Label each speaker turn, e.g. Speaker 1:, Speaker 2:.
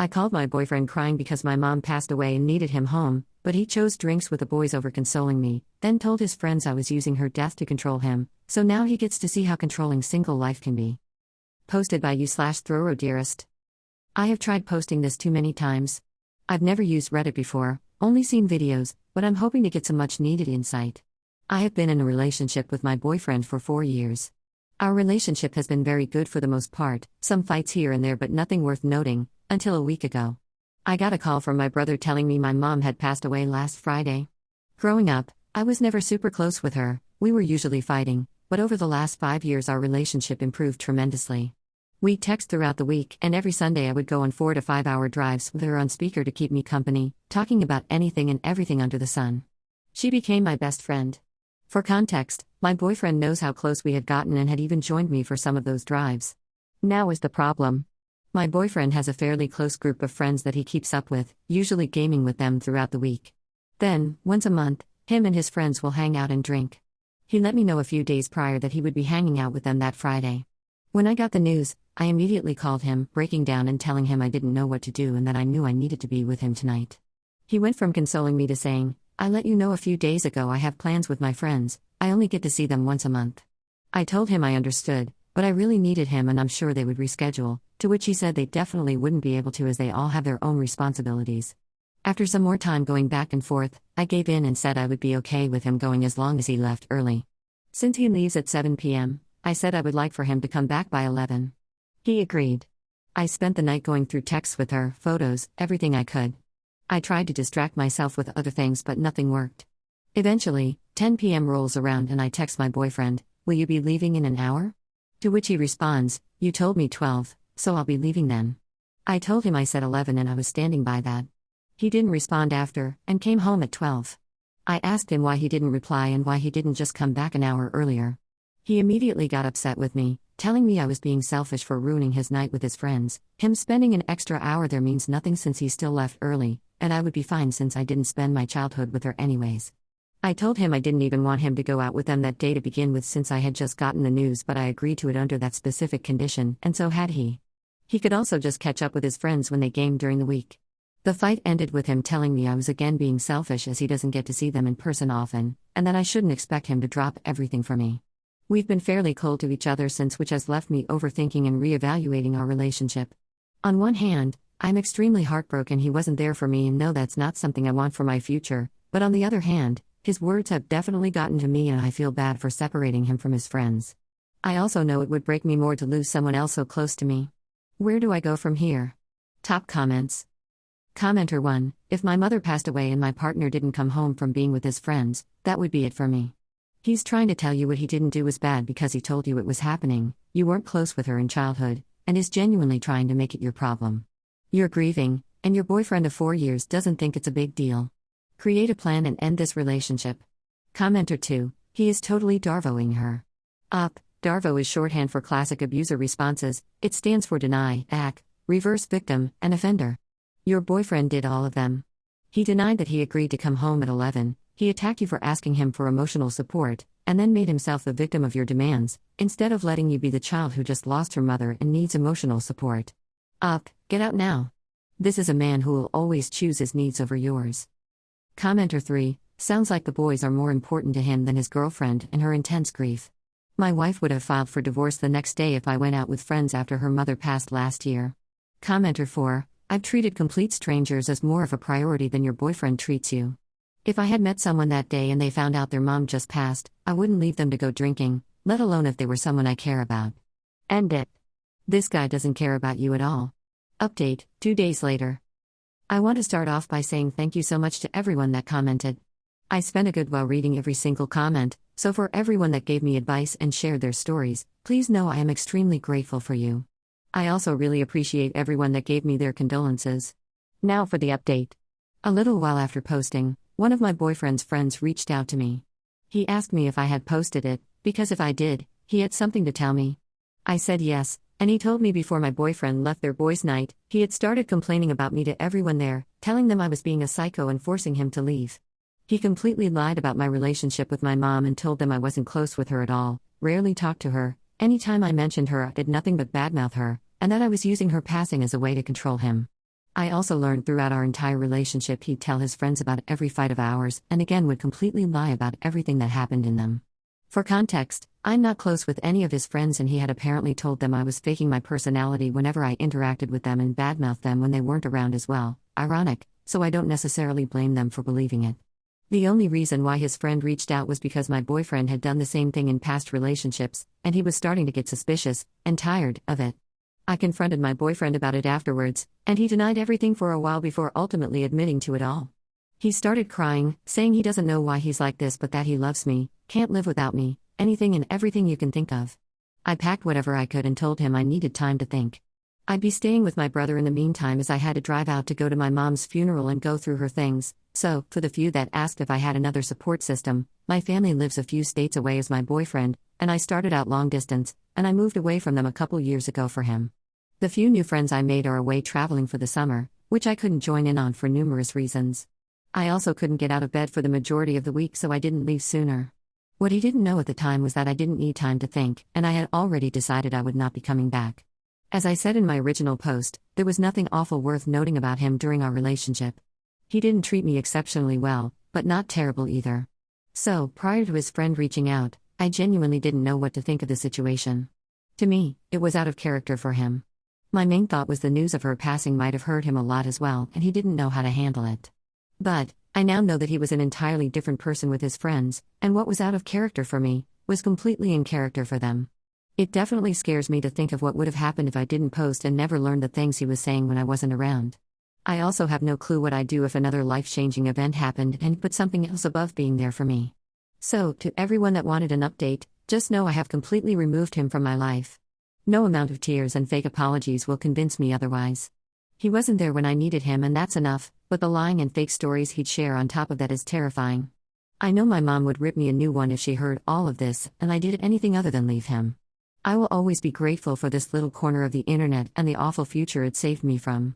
Speaker 1: I called my boyfriend crying because my mom passed away and needed him home, but he chose drinks with the boys over consoling me, then told his friends I was using her death to control him, so now he gets to see how controlling single life can be. Posted by you/ThrowRAohdeerest. I have tried posting this too many times. I've never used Reddit before, only seen videos, but I'm hoping to get some much needed insight. I have been in a relationship with my boyfriend for 4 years. Our relationship has been very good for the most part, some fights here and there but nothing worth noting, until a week ago. I got a call from my brother telling me my mom had passed away last Friday. Growing up, I was never super close with her, we were usually fighting, but over the last 5 years our relationship improved tremendously. We text throughout the week and every Sunday I would go on 4 to 5 hour drives with her on speaker to keep me company, talking about anything and everything under the sun. She became my best friend. For context, my boyfriend knows how close we had gotten and had even joined me for some of those drives. Now is the problem. My boyfriend has a fairly close group of friends that he keeps up with, usually gaming with them throughout the week. Then, once a month, him and his friends will hang out and drink. He let me know a few days prior that he would be hanging out with them that Friday. When I got the news, I immediately called him, breaking down and telling him I didn't know what to do and that I knew I needed to be with him tonight. He went from consoling me to saying, "I let you know a few days ago I have plans with my friends, I only get to see them once a month." I told him I understood, but I really needed him and I'm sure they would reschedule, to which he said they definitely wouldn't be able to as they all have their own responsibilities. After some more time going back and forth, I gave in and said I would be okay with him going as long as he left early. Since he leaves at 7 p.m., I said I would like for him to come back by 11. He agreed. I spent the night going through texts with her, photos, everything I could. I tried to distract myself with other things but nothing worked. Eventually, 10 p.m. rolls around and I text my boyfriend, "Will you be leaving in an hour?" To which he responds, "You told me 12, so I'll be leaving then." I told him I said 11 and I was standing by that. He didn't respond after, and came home at 12. I asked him why he didn't reply and why he didn't just come back an hour earlier. He immediately got upset with me, telling me I was being selfish for ruining his night with his friends. Him spending an extra hour there means nothing since he still left early, and I would be fine since I didn't spend my childhood with her anyways. I told him I didn't even want him to go out with them that day to begin with since I had just gotten the news, but I agreed to it under that specific condition, and so had he. He could also just catch up with his friends when they gamed during the week. The fight ended with him telling me I was again being selfish as he doesn't get to see them in person often, and that I shouldn't expect him to drop everything for me. We've been fairly cold to each other since, which has left me overthinking and reevaluating our relationship. On one hand, I'm extremely heartbroken he wasn't there for me and know that's not something I want for my future, but on the other hand, his words have definitely gotten to me and I feel bad for separating him from his friends. I also know it would break me more to lose someone else so close to me. Where do I go from here? Top comments. Commenter 1, if my mother passed away and my partner didn't come home from being with his friends, that would be it for me. He's trying to tell you what he didn't do was bad because he told you it was happening, you weren't close with her in childhood, and is genuinely trying to make it your problem. You're grieving, and your boyfriend of 4 years doesn't think it's a big deal. Create a plan and end this relationship. Commenter 2, he is totally Darvoing her. Darvo is shorthand for classic abuser responses, it stands for deny, act, reverse victim, and offender. Your boyfriend did all of them. He denied that he agreed to come home at 11, he attacked you for asking him for emotional support, and then made himself the victim of your demands, instead of letting you be the child who just lost her mother and needs emotional support. Get out now. This is a man who will always choose his needs over yours. Commenter 3, sounds like the boys are more important to him than his girlfriend and her intense grief. My wife would have filed for divorce the next day if I went out with friends after her mother passed last year. Commenter 4, I've treated complete strangers as more of a priority than your boyfriend treats you. If I had met someone that day and they found out their mom just passed, I wouldn't leave them to go drinking, let alone if they were someone I care about. End it. This guy doesn't care about you at all. Update, 2 days later. I want to start off by saying thank you so much to everyone that commented. I spent a good while reading every single comment, so for everyone that gave me advice and shared their stories, please know I am extremely grateful for you. I also really appreciate everyone that gave me their condolences. Now for the update. A little while after posting, one of my boyfriend's friends reached out to me. He asked me if I had posted it, because if I did, he had something to tell me. I said yes, and he told me before my boyfriend left their boys' night, he had started complaining about me to everyone there, telling them I was being a psycho and forcing him to leave. He completely lied about my relationship with my mom and told them I wasn't close with her at all, rarely talked to her, anytime I mentioned her I did nothing but badmouth her, and that I was using her passing as a way to control him. I also learned throughout our entire relationship he'd tell his friends about every fight of ours and again would completely lie about everything that happened in them. For context, I'm not close with any of his friends and he had apparently told them I was faking my personality whenever I interacted with them and badmouthed them when they weren't around as well. Ironic, so I don't necessarily blame them for believing it. The only reason why his friend reached out was because my boyfriend had done the same thing in past relationships, and he was starting to get suspicious and tired of it. I confronted my boyfriend about it afterwards, and he denied everything for a while before ultimately admitting to it all. He started crying, saying he doesn't know why he's like this but that he loves me, can't live without me, anything and everything you can think of. I packed whatever I could and told him I needed time to think. I'd be staying with my brother in the meantime as I had to drive out to go to my mom's funeral and go through her things, so, for the few that asked if I had another support system, my family lives a few states away as my boyfriend, and I started out long distance, and I moved away from them a couple years ago for him. The few new friends I made are away traveling for the summer, which I couldn't join in on for numerous reasons. I also couldn't get out of bed for the majority of the week so I didn't leave sooner. What he didn't know at the time was that I didn't need time to think, and I had already decided I would not be coming back. As I said in my original post, there was nothing awful worth noting about him during our relationship. He didn't treat me exceptionally well, but not terrible either. So, prior to his friend reaching out, I genuinely didn't know what to think of the situation. To me, it was out of character for him. My main thought was the news of her passing might have hurt him a lot as well, and he didn't know how to handle it. But, I now know that he was an entirely different person with his friends, and what was out of character for me, was completely in character for them. It definitely scares me to think of what would have happened if I didn't post and never learned the things he was saying when I wasn't around. I also have no clue what I'd do if another life-changing event happened and put something else above being there for me. So, to everyone that wanted an update, just know I have completely removed him from my life. No amount of tears and fake apologies will convince me otherwise. He wasn't there when I needed him and that's enough, but the lying and fake stories he'd share on top of that is terrifying. I know my mom would rip me a new one if she heard all of this, and I did anything other than leave him. I will always be grateful for this little corner of the internet and the awful future it saved me from.